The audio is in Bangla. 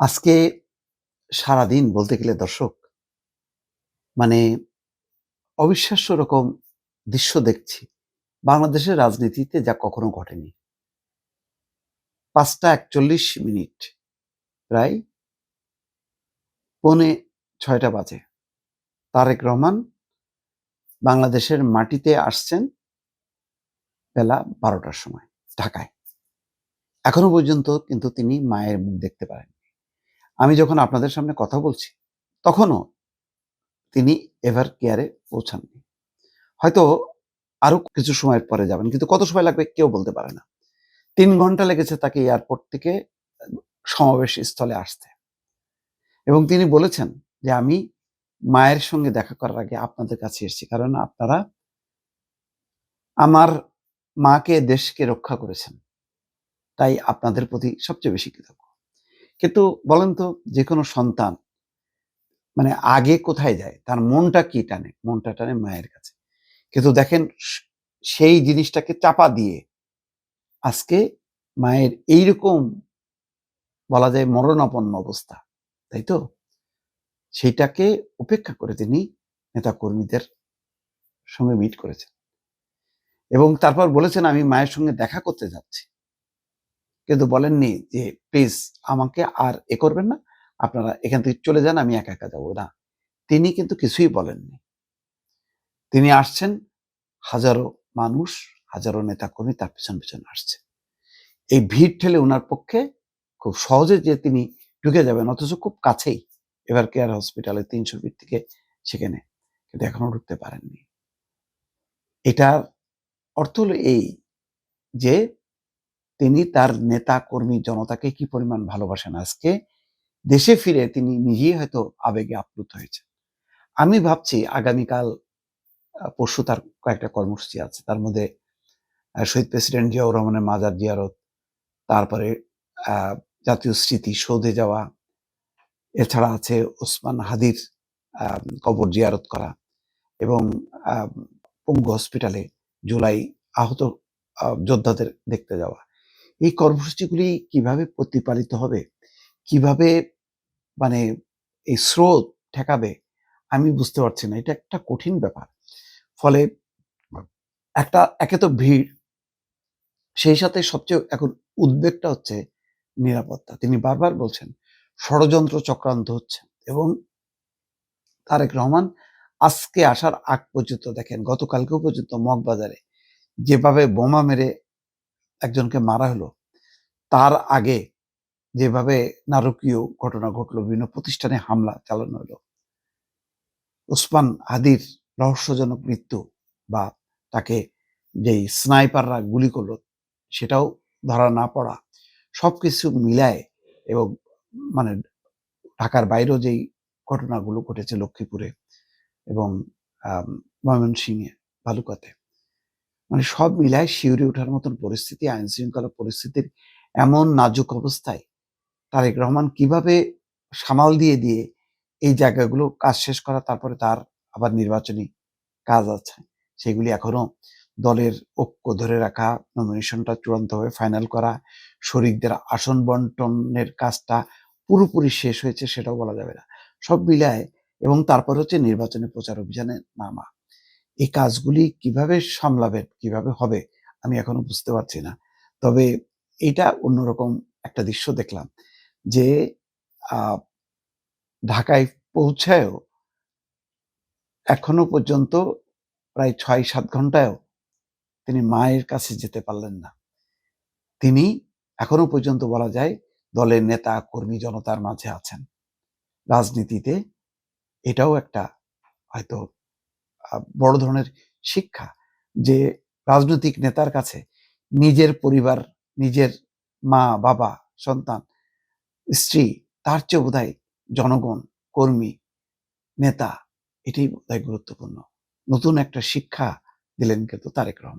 আজকে সারাদিন বলতে গেলে দর্শক মানে অবিশ্বাস্য রকম দৃশ্য দেখছি। বাংলাদেশের রাজনীতিতে যা কখনো ঘটেনি। ৫টা ৪১ প্রায় পৌনে ৬টা বাজে। তারেক রহমান বাংলাদেশের মাটিতে আসছেন বেলা ১২টার সময় ঢাকায়। এখনো পর্যন্ত কিন্তু তিনি মায়ের মুখ দেখতে পারেননি। আমি যখন আপনাদের সামনে কথা বলছি, তখনও তিনি এভার কেয়ারে পৌঁছাননি। হয়তো আরো কিছু সময়ের পরে যাবেন, কিন্তু কত সময় লাগবে কেউ বলতে পারে না। ৩ ঘন্টা লেগেছে তাকে এয়ারপোর্ট থেকে সমাবেশ স্থলে আসতে, এবং তিনি বলেছেন যে আমি মায়ের সঙ্গে দেখা করার আগে আপনাদের কাছে এসেছি, কারণ আপনারা আমার মাকে, দেশকে রক্ষা করেছেন, তাই আপনাদের প্রতি সবচেয়ে বেশি কৃতজ্ঞ। কিন্তু বলেন তো, যে কোনো সন্তান মানে আগে কোথায় যায়, তার মনটা কি টানে? মনটা টানে মায়ের কাছে। কিন্তু দেখেন, সেই জিনিসটাকে চাপা দিয়ে আজকে মায়ের এইরকম বলা যায় মরণাপন্ন অবস্থা, তাই তো? সেইটাকে উপেক্ষা করে তিনি নেতাকর্মীদের সঙ্গে মিট করেছেন, এবং তারপর বলেছেন আমি মায়ের সঙ্গে দেখা করতে যাচ্ছি, কিন্তু বলেননি যে প্লিজ আমাকে আর করবেন না, আপনারা এখান থেকে চলে যান, আমি একা একা যাবো না। তিনি কিন্তু কিছুই বলেননি। তিনি আসছেন, হাজারো মানুষ, হাজারো নেতাকর্মী তার পেছন পেছন আসছে। এই ভিড় ঠেলে ওনার পক্ষে খুব সহজে যে তিনি ঢুকে যাবেন, অথচ খুব কাছেই এভার কেয়ার হসপিটালে ৩০০ ফিট থেকে সেখানে, কিন্তু এখনো ঢুকতে পারেননি। এটার অর্থ হলো এই যে তিনি তার নেতা কর্মী জনতাকে কি পরিমাণ ভালোবাসেন। আজকে দেশে ফিরে তিনি নিজেই হয়তো আবেগে আপ্লুত হয়েছে। আমি ভাবছি আগামীকাল পরশু তার কয়েকটা কর্মসূচি আছে, তার মধ্যে শহীদ প্রেসিডেন্ট জিয়াউর রহমানের মাজার জিয়ারত, তারপরে জাতীয় স্মৃতি সৌধে যাওয়া, এছাড়া আছে ওসমান হাদির কবর জিয়ারত করা, এবং পঙ্গু হসপিটালে জুলাই আহত যোদ্ধাদের দেখতে যাওয়া। এই কর্মসূচিগুলি কিভাবে প্রতিপালিত হবে, কিভাবে মানে এই স্রোত ঠেকাবে, আমি বুঝতে পারছি না। এটা একটা কঠিন ব্যাপার। ফলে একে তো ভিড়, সেই সাথে সবচেয়ে এখন উদ্বেগটা হচ্ছে নিরাপত্তা। তিনি বারবার বলছেন ষড়যন্ত্র চক্রান্ত হচ্ছে, এবং তারেক রহমান আজকে আসার আগ পর্যন্ত দেখেন, গতকালকেও পর্যন্ত মগবাজারে যেভাবে বোমা মেরে একজনকে মারা হলো, তার আগে যেভাবে নারকীয় ঘটনা ঘটলো, বিভিন্ন প্রতিষ্ঠানে হামলা চালানো হলো, ওসমান হাদির রহস্যজনক মৃত্যু, বা তাকে যেই স্নাইপাররা গুলি করলো সেটাও ধরা না পড়া, সবকিছু মিলায়, এবং মানে ঢাকার বাইরেও যেই ঘটনাগুলো ঘটেছে লক্ষ্মীপুরে এবং ময়মনসিংহে, ভালুকাতে, মানে সব মিলায় শিউরে ওঠার মতন পরিস্থিতি, আইন শৃঙ্খলা পরিস্থিতির এমন নাজুক অবস্থায় তারেক রহমান কিভাবে সামাল দিয়ে দিয়ে এই জায়গাগুলো কাজ শেষ করা, তারপরে তার আবার নির্বাচনী কাজ আছে, সেগুলি এখনো দলের ঐক্য ধরে রাখা, নমিনেশনটা চূড়ান্তভাবে ফাইনাল করা, শরিকদের আসন বন্টনের কাজটা পুরোপুরি শেষ হয়েছে সেটাও বলা যাবে না, সব মিলায়, এবং তারপর হচ্ছে নির্বাচনী প্রচার অভিযানে নামা। এই কাজগুলি কিভাবে সামলাবেন, কিভাবে হবে, আমি এখনো বুঝতে পারছি না। তবে এটা অন্যরকম একটা দৃশ্য দেখলাম যে ঢাকায় পৌঁছায়ও এখনো পর্যন্ত প্রায় ৬-৭ ঘন্টায়ও তিনি মায়ের কাছে যেতে পারলেন না। তিনি এখনো পর্যন্ত বলা যায় দলের নেতা কর্মী জনতার মাঝে আছেন। রাজনীতিতে এটাও একটা হয়তো বড় ধরনের শিক্ষা, যে রাজনৈতিক নেতার কাছে নিজের পরিবার, নিজের মা বাবা, সন্তান, স্ত্রী, তার চেয়ে বোধহয় জনগণ, কর্মী, নেতা, এটাই বোধহয় গুরুত্বপূর্ণ। নতুন একটা শিক্ষা দিলেন কিন্তু তারেক রহমান।